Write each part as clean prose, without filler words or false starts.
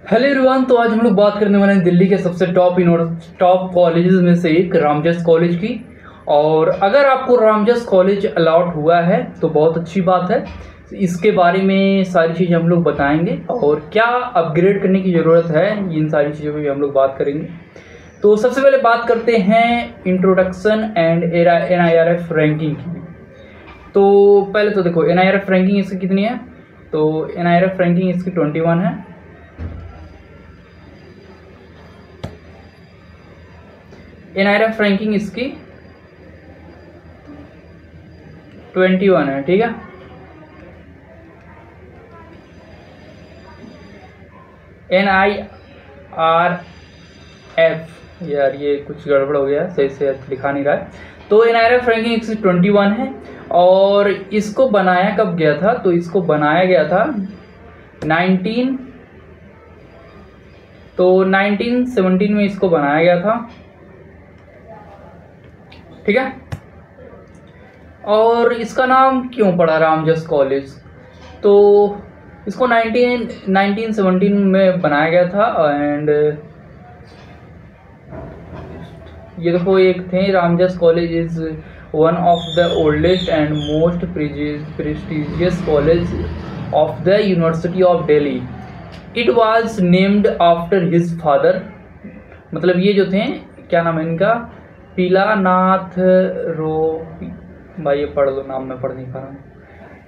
Hello everyone. तो आज हम लोग बात करने वाले हैं दिल्ली के सबसे टॉप कॉलेजेस में से एक रामजस कॉलेज की। और अगर आपको रामजस कॉलेज अलॉट हुआ है तो बहुत अच्छी बात है। इसके बारे में सारी चीज़ हम लोग बताएंगे और क्या अपग्रेड करने की ज़रूरत है, इन सारी चीज़ों पर भी हम लोग बात करेंगे। तो सबसे पहले बात करते हैं इंट्रोडक्शन एंड NIRF रैंकिंग की। तो पहले तो देखो NIRF रैंकिंग इसकी कितनी है। तो NIRF रैंकिंग इसकी 21 है। NIRF रैंकिंग इसकी 21 है, ठीक है। NIRF, यार ये कुछ गड़बड़ हो गया, सही से लिखा नहीं रहा है। तो NIRF रैंकिंग इसकी 21 है। और इसको बनाया कब गया था, तो इसको बनाया गया था 1917 में इसको बनाया गया था, ठीक है। और इसका नाम क्यों पड़ा रामजस कॉलेज, तो इसको 1917 में बनाया गया था। एंड ये देखो एक थे, Ramjas college is one of the oldest and most prestigious college of the university of Delhi. It was named after his father, मतलब ये जो थे, क्या नाम है इनका, पीलानाथ रो, भाई ये पढ़ लो, नाम मैं पढ़ नहीं पा रहा हूँ।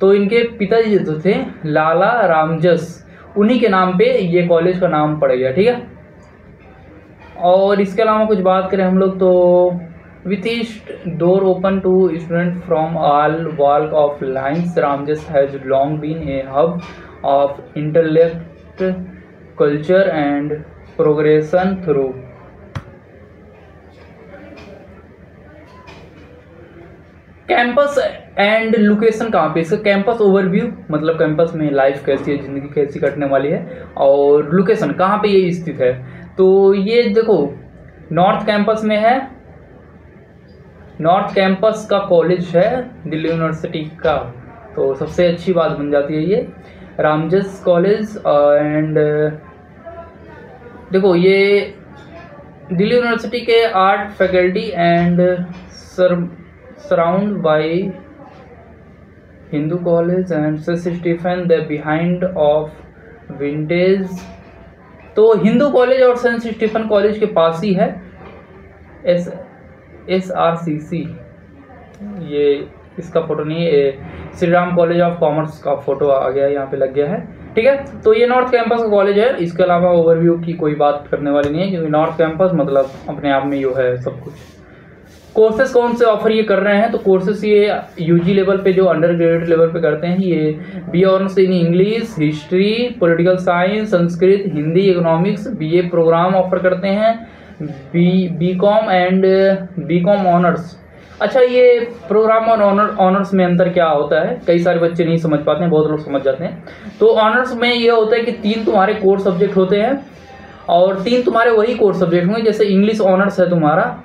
तो इनके पिताजी जो थे लाला रामजस, उन्हीं के नाम पे ये कॉलेज का नाम पड़ गया, ठीक है। और इसके अलावा कुछ बात करें हम लोग तो with east door open to student from all walk of lines, Ramjas has long been a hub of intellect, culture and progression through. Campus and location कहाँ पे, इसका कैंपस ओवरव्यू, मतलब कैंपस में लाइफ कैसी है, ज़िंदगी कैसी कटने वाली है। और लोकेशन कहाँ पे ये स्थित है, तो ये देखो नॉर्थ कैंपस में है। नॉर्थ कैंपस का कॉलेज है दिल्ली यूनिवर्सिटी का, तो सबसे अच्छी बात बन जाती है ये रामजस कॉलेज। एंड देखो ये दिल्ली यूनिवर्सिटी के art faculty and surrounded by Hindu College and St. Stephen the behind of vintage। तो हिंदू कॉलेज और सेंट स्टीफन कॉलेज के पास ही है SRCC। ये इसका फोटो नहीं है, Shri Ram college of commerce का फोटो आ गया है, यहाँ पे लग गया है, ठीक है। तो ये नॉर्थ कैंपस का कॉलेज है। इसके अलावा ओवरव्यू की कोई बात करने वाली नहीं है, क्योंकि नॉर्थ कैंपस मतलब अपने आप में यो है सब कुछ। कोर्सेज कौन से ऑफर ये कर रहे हैं, तो कोर्सेज ये UG लेवल पे, जो अंडर ग्रेजुएट लेवल पे करते हैं, ये BA honours in English, history, political science, Sanskrit, Hindi, economics, BA programme offer करते हैं। BCom and BCom honours. अच्छा, ये प्रोग्राम और ऑनर्स में अंतर क्या होता है, कई सारे बच्चे नहीं समझ पाते हैं, बहुत लोग समझ जाते हैं। तो ऑनर्स में ये होता है कि 3 तुम्हारे कोर सब्जेक्ट होते हैं और 3 तुम्हारे वही कोर सब्जेक्ट होंगे। जैसे इंग्लिश ऑनर्स है तुम्हारा,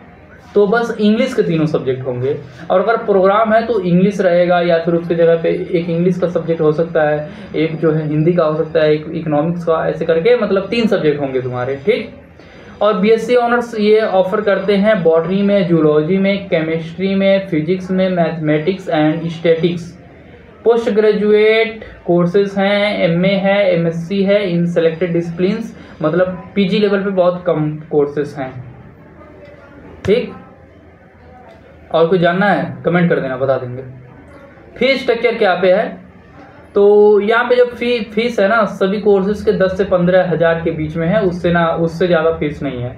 तो बस इंग्लिश के 3 सब्जेक्ट होंगे। और अगर प्रोग्राम है तो इंग्लिश रहेगा, या फिर उसकी जगह पे एक इंग्लिश का सब्जेक्ट हो सकता है, एक जो है हिंदी का हो सकता है, एक इकोनॉमिक्स का, ऐसे करके मतलब 3 सब्जेक्ट होंगे तुम्हारे, ठीक। और BSc ऑनर्स ये ऑफर करते हैं बॉटनी में, जूलॉजी में, केमिस्ट्री में, फिजिक्स में, mathematics and statics. Post graduate courses हैं, MA है, MSc है इन सेलेक्टेड डिसिप्लिन्स, मतलब PG लेवल पे बहुत कम कोर्सेज हैं, ठीक। और कुछ जानना है कमेंट कर देना, बता देंगे। फीस स्ट्रक्चर क्या पे है, तो यहाँ पे जो फीस है ना, सभी कोर्सेज के 10 से 15 हज़ार के बीच में है, उससे ज़्यादा फीस नहीं है,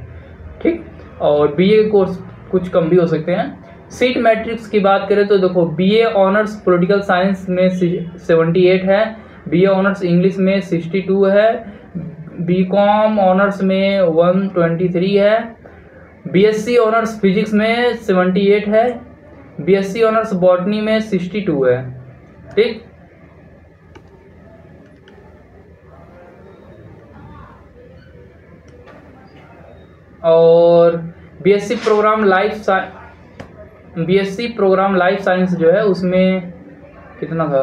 ठीक। और BA के कोर्स कुछ कम भी हो सकते हैं। सीट मैट्रिक्स की बात करें तो देखो BA ऑनर्स पॉलिटिकल साइंस में 78 है, BA ऑनर्स इंग्लिश में 62 है, BCom ऑनर्स में 123 है, BSc ऑनर्स फिजिक्स में 78 है, BSc ऑनर्स बॉटनी में 62 है, ठीक। और BSc प्रोग्राम लाइफ साइंस जो है उसमें कितना था,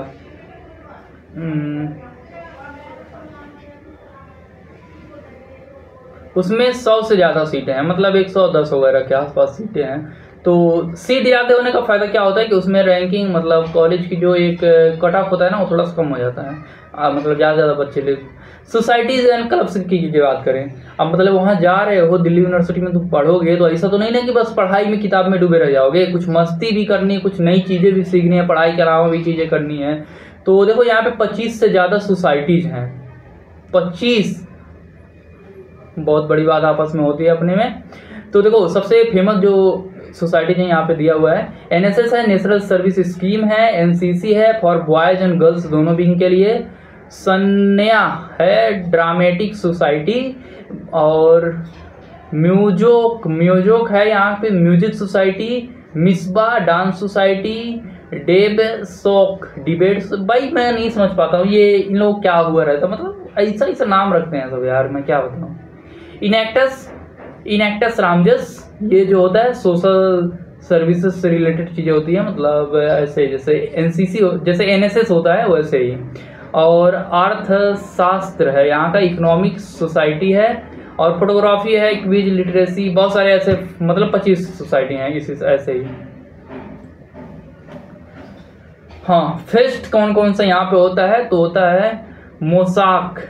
उसमें 100 से ज़्यादा सीटें हैं, मतलब 110 वगैरह के आसपास सीटें हैं। तो सीट ज़्यादा होने का फ़ायदा क्या होता है कि उसमें रैंकिंग, मतलब कॉलेज की जो एक कट ऑफ होता है ना, वो थोड़ा सा कम हो जाता है। मतलब ज़्यादा बच्चे ले। सोसाइटीज़ एंड क्लब्स की बात करें, अब मतलब वहाँ जा रहे हो दिल्ली यूनिवर्सिटी में, तुम पढ़ोगे तो ऐसा तो नहीं ना कि बस पढ़ाई में किताब में डूबे रह जाओगे, कुछ मस्ती भी करनी है, कुछ नई चीज़ें भी सीखनी है, पढ़ाई के अलावा भी चीज़ें करनी है। तो देखो यहाँ पे 25 से ज़्यादा सोसाइटीज़ हैं, 25, बहुत बड़ी बात आपस में होती है अपने में। तो देखो सबसे फेमस जो सोसाइटी है यहाँ पे दिया हुआ है, एनएसएस है, नेशनल सर्विस स्कीम है, एनसीसी है फॉर बॉयज एंड गर्ल्स दोनों विंग के लिए, सन्या है ड्रामेटिक सोसाइटी, और म्यूजोक है यहाँ पे म्यूजिक सोसाइटी, मिसबा डांस सोसाइटी, डेब सोक डिबेट्स। भाई मैं नहीं समझ पाता हूँ ये इन लोग क्या हुआ रहता, मतलब ऐसा ऐसा नाम रखते हैं सब यार, मैं क्या बताऊँ। इनेक्टस रामजस, ये जो होता है सोशल सर्विसेज से रिलेटेड चीज़ें होती है, मतलब ऐसे जैसे एनसीसी जैसे एनएसएस होता है वैसे ही। और अर्थशास्त्र है यहाँ का, इकोनॉमिक सोसाइटी है, और फोटोग्राफी है, क्विज लिटरेसी, बहुत सारे ऐसे, मतलब 25 सोसाइटी हैं इसी ऐसे ही। हाँ, फेस्ट कौन कौन सा यहाँ पे होता है, तो होता है Mossack,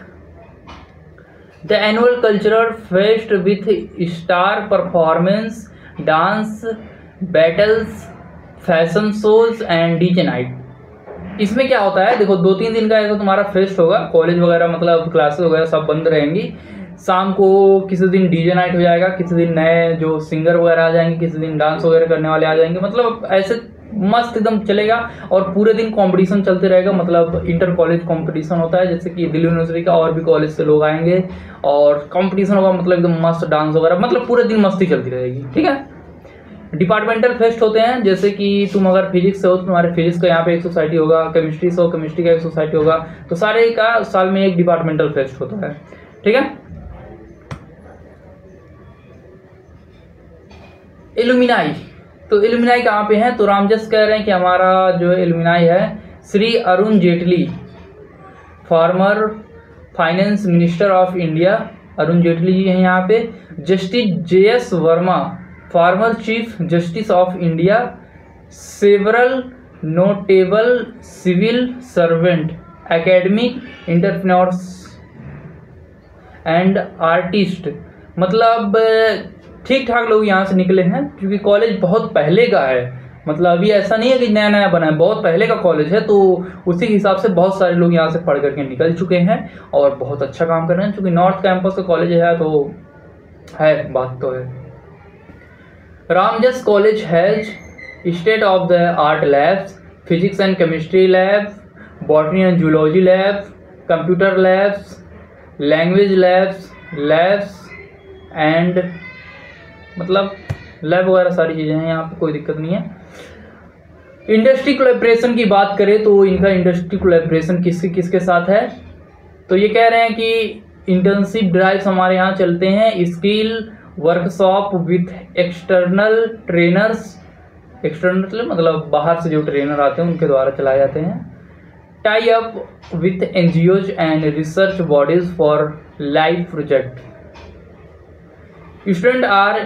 the annual cultural fest with star performance, dance battles, fashion shows and DJ night. इसमें क्या होता है, देखो 2-3 दिन का ऐसा तुम्हारा फेस्ट होगा, कॉलेज वगैरह मतलब क्लासेस वगैरह सब बंद रहेंगी। शाम को किसी दिन डीजे नाइट हो जाएगा, किसी दिन नए जो सिंगर वगैरह आ जाएंगे, किसी दिन डांस वगैरह करने वाले आ जाएंगे, मतलब ऐसे मस्त एकदम चलेगा। और पूरे दिन कंपटीशन चलते रहेगा, मतलब इंटर कॉलेज कंपटीशन होता है, जैसे कि दिल्ली यूनिवर्सिटी का, और भी कॉलेज से लोग आएंगे और कंपटीशन होगा, मतलब एकदम मस्त डांस वगैरह, मतलब पूरे दिन मस्ती चलती रहेगी, ठीक है। डिपार्टमेंटल फेस्ट होते हैं, जैसे कि तुम अगर फिजिक्स से हो तो तुम्हारे फिजिक्स का यहाँ पे एक सोसाइटी होगा, केमिस्ट्री से हो केमिस्ट्री का एक सोसाइटी होगा, तो सारे का साल में एक डिपार्टमेंटल फेस्ट होता है, ठीक है। एलुमिनाई, तो एलुमिनाई कहाँ पे है, तो रामजस कह रहे हैं कि हमारा जो एलुमिनाई है, Shri Arun Jaitley, former finance minister of India, Arun Jaitley ji हैं यहाँ पे। Justice JS Verma, former chief justice of India, several notable civil servant, academic entrepreneurs and artist, मतलब ठीक ठाक लोग यहाँ से निकले हैं, क्योंकि कॉलेज बहुत पहले का है, मतलब अभी ऐसा नहीं है कि नया नया बना है, बहुत पहले का कॉलेज है, तो उसी हिसाब से बहुत सारे लोग यहाँ से पढ़ करके निकल चुके हैं और बहुत अच्छा काम कर रहे हैं। क्योंकि नॉर्थ कैंपस का कॉलेज है तो है, बात तो है। Ramjas college has state of the art labs, physics and chemistry lab, botany and zoology lab, computer labs, language labs and मतलब लैब वगैरह सारी चीज़ें हैं यहाँ पे, कोई दिक्कत नहीं है। इंडस्ट्री कोलैबोरेशन की बात करें तो इनका इंडस्ट्री कोलैबोरेशन किसके साथ है, तो ये कह रहे हैं कि इंटर्नशिप ड्राइव्स हमारे यहाँ चलते हैं, skill workshop with external trainers, external मतलब बाहर से जो ट्रेनर आते हैं उनके द्वारा चलाए जाते हैं। Tie up with NGOs and research bodies for live project, student are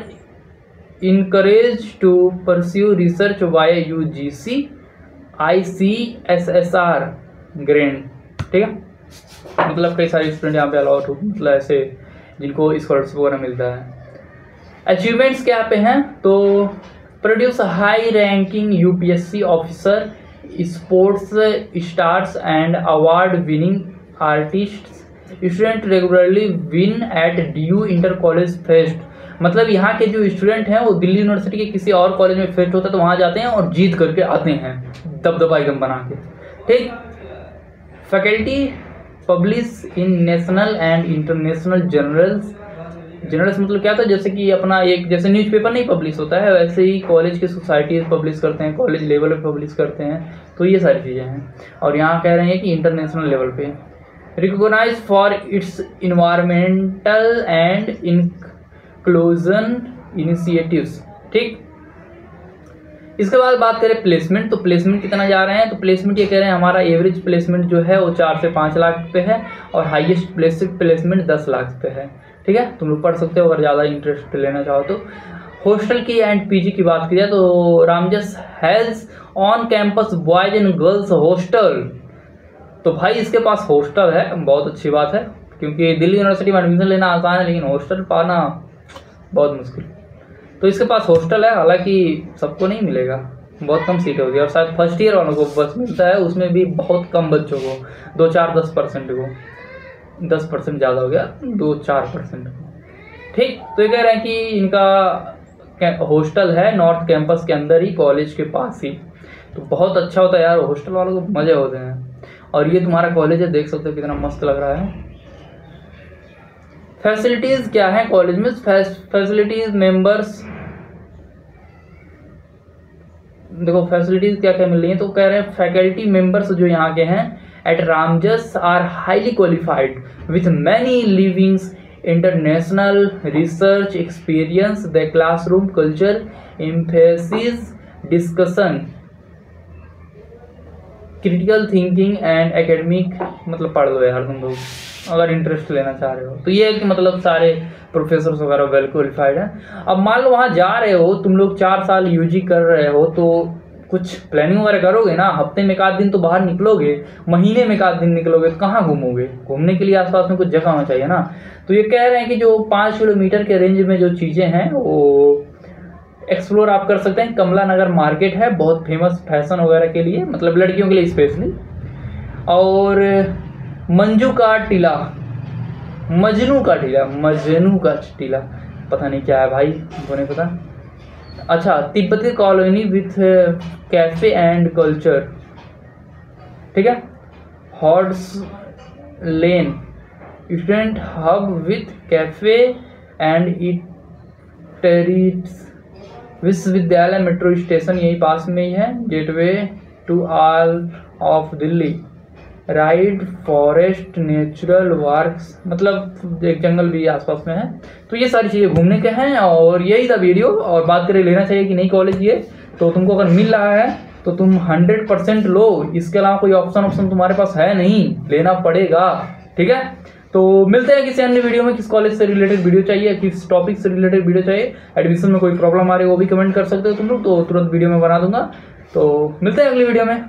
encouraged to pursue research via UGC ICSSR grant, ठीक है। मतलब कई सारे स्टूडेंट यहाँ पे अलाउड हो, मतलब ऐसे जिनको स्कॉलरशिप वगैरह मिलता है। अचीवमेंट्स क्या पे हैं, तो produce high ranking UPSC officer, sports stars and award winning artist, student regularly win at DU inter college fest, मतलब यहाँ के जो स्टूडेंट हैं वो दिल्ली यूनिवर्सिटी के किसी और कॉलेज में फेस्ट होता है तो वहाँ जाते हैं और जीत करके आते हैं, दबदबा एकदम बना के, ठीक। Faculty publish in national and international journals मतलब क्या था, जैसे कि अपना एक जैसे न्यूज़पेपर नहीं पब्लिश होता है वैसे ही कॉलेज की सोसाइटीज पब्लिश करते हैं, कॉलेज लेवल पे पब्लिश करते हैं, तो ये सारी चीज़ें हैं। और यहाँ कह रहे हैं कि इंटरनेशनल लेवल पे recognise for its environmental and inclusion initiatives, ठीक। इसके बाद बात करें प्लेसमेंट, तो प्लेसमेंट कितना जा रहे हैं, तो प्लेसमेंट ये कह रहे हैं हमारा एवरेज प्लेसमेंट जो है वो 4 से 5 लाख पे है और हाईएस्ट प्लेसमेंट 10 लाख पे है। ठीक है, तुम लोग पढ़ सकते हो अगर ज़्यादा इंटरेस्ट लेना चाहो तो। हॉस्टल की एंड पीजी की बात की जाए तो Ramjas has on campus boys and girls hostel, तो भाई इसके पास हॉस्टल है, बहुत अच्छी बात है, क्योंकि दिल्ली यूनिवर्सिटी में एडमिशन लेना आसान है लेकिन हॉस्टल पाना बहुत मुश्किल। तो इसके पास हॉस्टल है, हालांकि सबको नहीं मिलेगा, बहुत कम सीटें होती है और शायद फर्स्ट ईयर वालों को बस मिलता है, उसमें भी बहुत कम बच्चों को, 2-4-10% को, 10% ज़्यादा हो गया, 2-4% को। ठीक, तो ये कह रहे हैं कि इनका हॉस्टल है नॉर्थ कैंपस के अंदर ही, कॉलेज के पास ही, तो बहुत अच्छा होता है यार, हॉस्टल वालों को मज़े होते हैं। और ये तुम्हारा कॉलेज है, देख सकते हो कितना मस्त लग रहा है। फैसिलिटीज़ क्या है कॉलेज में, फैसिलिटीज़ मेंबर्स, देखो फैसिलिटीज़ क्या क्या मिल रही है, तो कह रहे हैं फैकल्टी मेंबर्स जो यहाँ के हैं at Ramjas are highly qualified with many livings international research experience, the classroom culture emphasis discussion critical thinking and academic, मतलब पढ़ लो यार तुम लोग अगर इंटरेस्ट लेना चाह रहे हो तो। ये है कि मतलब सारे प्रोफेसर्स वगैरह वेल क्वालिफाइड हैं। अब मान लो वहाँ जा रहे हो तुम लोग, 4 साल यूजी कर रहे हो, तो कुछ प्लानिंग वगैरह करोगे ना, हफ्ते में 1 दिन तो बाहर निकलोगे, महीने में 1 दिन निकलोगे, तो कहाँ घूमोगे, घूमने के लिए आसपास में कुछ जगह होना चाहिए ना। तो ये कह रहे हैं कि जो 5 किलोमीटर के रेंज में जो चीज़ें हैं वो एक्सप्लोर आप कर सकते हैं। कमला नगर मार्केट है, बहुत फेमस फैशन वगैरह के लिए, मतलब लड़कियों के लिए स्पेशली। और मंजू का टीला, मजनू का टीला पता नहीं क्या है भाई, वो नहीं पता। अच्छा, तिब्बती colony with cafe and culture, ठीक है। Horse lane student hub with cafe and eateries, विश्वविद्यालय मेट्रो स्टेशन यही पास में ही है, gateway to all of Delhi, ridge forest natural walks, मतलब एक जंगल भी आसपास में है। तो ये सारी चीज़ें घूमने के हैं और यही था वीडियो। और बात करें लेना चाहिए कि नहीं कॉलेज, ये तो तुमको अगर मिल रहा है तो तुम 100% लो, इसके अलावा कोई ऑप्शन तुम्हारे पास है नहीं, लेना पड़ेगा। ठीक है, तो मिलते हैं किसी अन्य वीडियो में। किस कॉलेज से रिलेटेड वीडियो चाहिए, किस टॉपिक से रिलेटेड वीडियो चाहिए, एडमिशन में कोई प्रॉब्लम आ रही है वो भी कमेंट कर सकते हो तुम लोग, तो तुरंत वीडियो में बना दूंगा। तो मिलते हैं अगली वीडियो में।